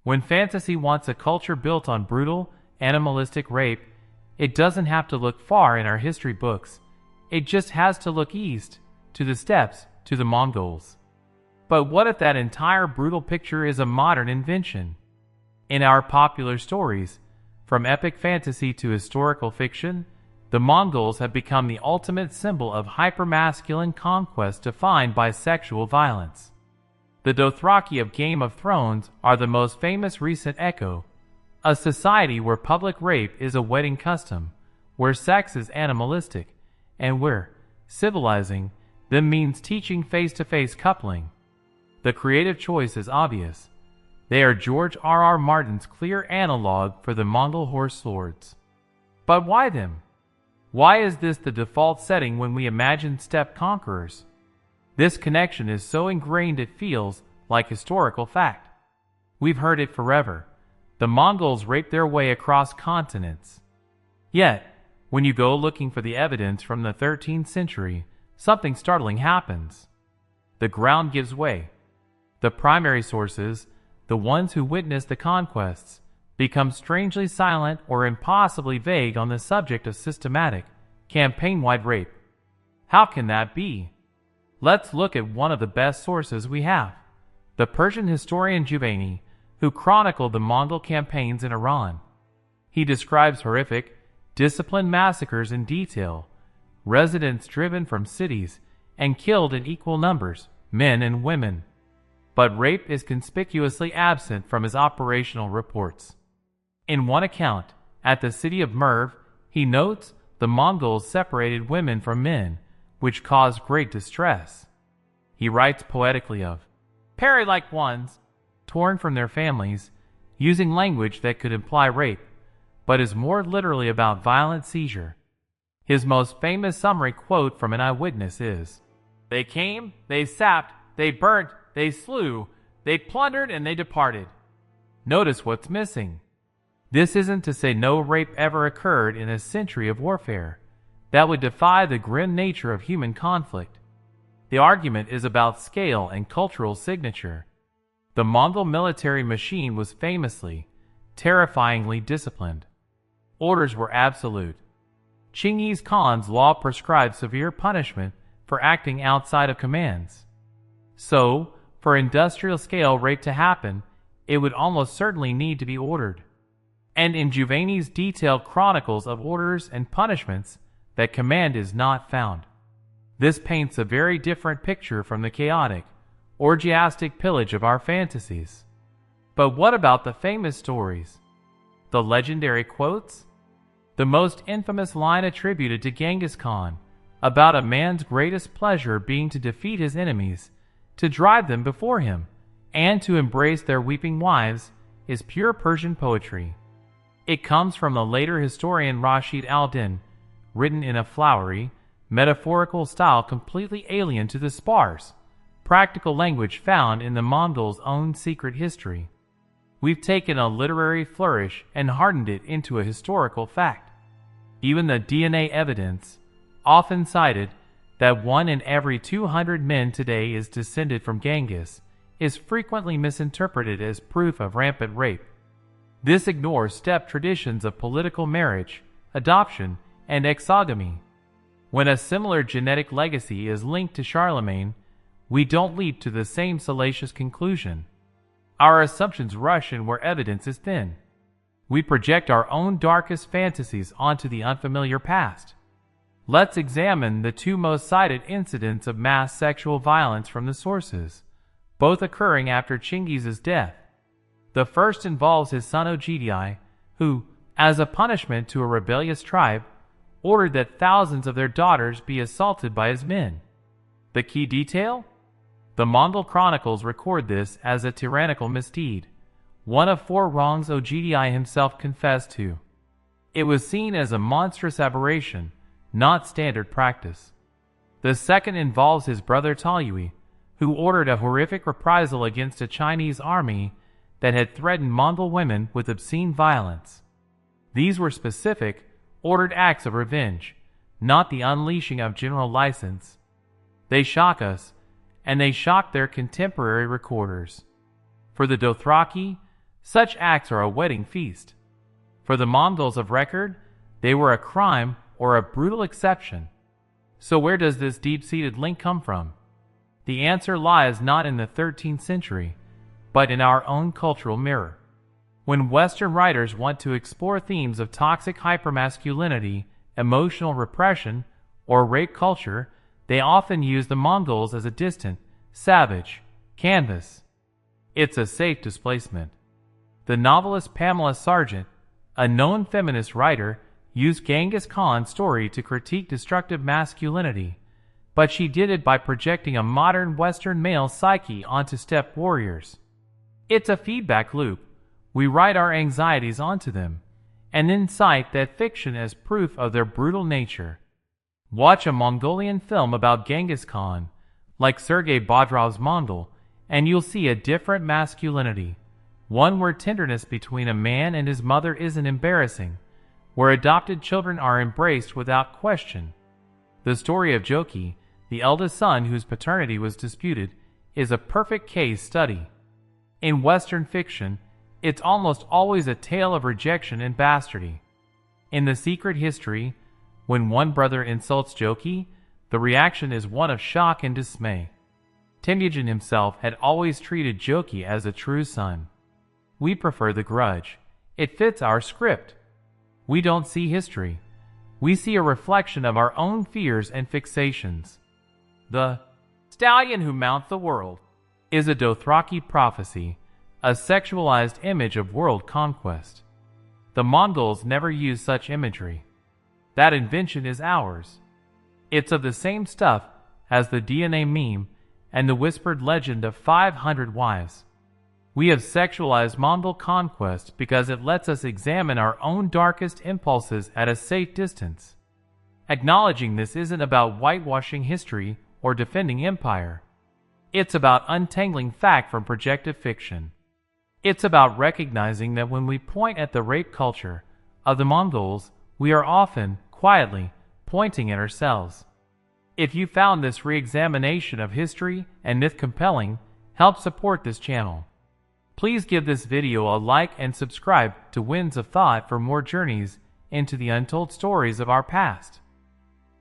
When fantasy wants a culture built on brutal, animalistic rape, it doesn't have to look far in our history books. It just has to look east, to the steppes, to the Mongols. But what if that entire brutal picture is a modern invention? In our popular stories, from epic fantasy to historical fiction, the Mongols have become the ultimate symbol of hypermasculine conquest defined by sexual violence. The Dothraki of Game of Thrones are the most famous recent echo, a society where public rape is a wedding custom, where sex is animalistic, and where civilizing them means teaching face-to-face coupling. The creative choice is obvious. They are George R.R. Martin's clear analog for the Mongol horse lords. But why them? Why is this the default setting when we imagine steppe conquerors? This connection is so ingrained it feels like historical fact. We've heard it forever. The Mongols raped their way across continents. Yet, when you go looking for the evidence from the 13th century, something startling happens. The ground gives way. The primary sources, the ones who witnessed the conquests, become strangely silent or impossibly vague on the subject of systematic, campaign-wide rape. How can that be? Let's look at one of the best sources we have, the Persian historian Juvayni, who chronicled the Mongol campaigns in Iran. He describes horrific, disciplined massacres in detail, residents driven from cities and killed in equal numbers, men and women. But rape is conspicuously absent from his operational reports. In one account, at the city of Merv, he notes the Mongols separated women from men, which caused great distress. He writes poetically of "Peri-like ones, torn from their families," using language that could imply rape, but is more literally about violent seizure. His most famous summary quote from an eyewitness is, "They came, they sapped, they burnt, they slew, they plundered, and they departed." Notice what's missing. This isn't to say no rape ever occurred in a century of warfare. That would defy the grim nature of human conflict. The argument is about scale and cultural signature. The Mongol military machine was famously, terrifyingly disciplined. Orders were absolute. Genghis Khan's law prescribed severe punishment for acting outside of commands. So, for industrial-scale rape to happen, it would almost certainly need to be ordered. And in Juvayni's detailed chronicles of orders and punishments, that command is not found. This paints a very different picture from the chaotic, orgiastic pillage of our fantasies. But what about the famous stories? The legendary quotes? The most infamous line attributed to Genghis Khan, about a man's greatest pleasure being to defeat his enemies, to drive them before him, and to embrace their weeping wives, is pure Persian poetry. It comes from the later historian Rashid al-Din, written in a flowery, metaphorical style completely alien to the sparse, practical language found in the Mongols' own secret history. We've taken a literary flourish and hardened it into a historical fact. Even the DNA evidence, often cited, that 1 in every 200 men today is descended from Genghis, is frequently misinterpreted as proof of rampant rape. This ignores steppe traditions of political marriage, adoption, and exogamy. When a similar genetic legacy is linked to Charlemagne, we don't leap to the same salacious conclusion. Our assumptions rush in where evidence is thin. We project our own darkest fantasies onto the unfamiliar past. Let's examine the two most cited incidents of mass sexual violence from the sources, both occurring after Chingiz's death. The first involves his son Ogidi, who, as a punishment to a rebellious tribe, ordered that thousands of their daughters be assaulted by his men. The key detail? The Mongol chronicles record this as a tyrannical misdeed, one of 4 wrongs Ogidi himself confessed to. It was seen as a monstrous aberration, not standard practice. The second involves his brother Talyui, who ordered a horrific reprisal against a Chinese army that had threatened Mongol women with obscene violence. These were specific, ordered acts of revenge, not the unleashing of general license. They shock us, and they shock their contemporary recorders. For the Dothraki, Such acts are a wedding feast. For the Mongols of record, they were a crime or a brutal exception. So where does this deep-seated link come from? The answer lies not in the 13th century, but in our own cultural mirror. When Western writers want to explore themes of toxic hypermasculinity, emotional repression, or rape culture, they often use the Mongols as a distant, savage canvas. It's a safe displacement. The novelist Pamela Sargent, a known feminist writer, used Genghis Khan's story to critique destructive masculinity, but she did it by projecting a modern Western male psyche onto steppe warriors. It's a feedback loop. We write our anxieties onto them, and then cite that fiction as proof of their brutal nature. Watch a Mongolian film about Genghis Khan, like Sergei Bodrov's Mongol, and you'll see a different masculinity, one where tenderness between a man and his mother isn't embarrassing, where adopted children are embraced without question. The story of Joki, the eldest son whose paternity was disputed, is a perfect case study. In Western fiction, it's almost always a tale of rejection and bastardy. In The Secret History, when one brother insults Joki, the reaction is one of shock and dismay. Temujin himself had always treated Joki as a true son. We prefer The Grudge. It fits our script. We don't see history. We see a reflection of our own fears and fixations. The stallion who mounts the world is a Dothraki prophecy, a sexualized image of world conquest. The Mongols never used such imagery. That invention is ours. It's of the same stuff as the DNA meme and the whispered legend of 500 wives. We have sexualized Mongol conquest because it lets us examine our own darkest impulses at a safe distance. Acknowledging this isn't about whitewashing history or defending empire. It's about untangling fact from projected fiction. It's about recognizing that when we point at the rape culture of the Mongols, we are often, quietly, pointing at ourselves. If you found this re-examination of history and myth compelling, help support this channel. Please give this video a like and subscribe to Winds of Thought for more journeys into the untold stories of our past.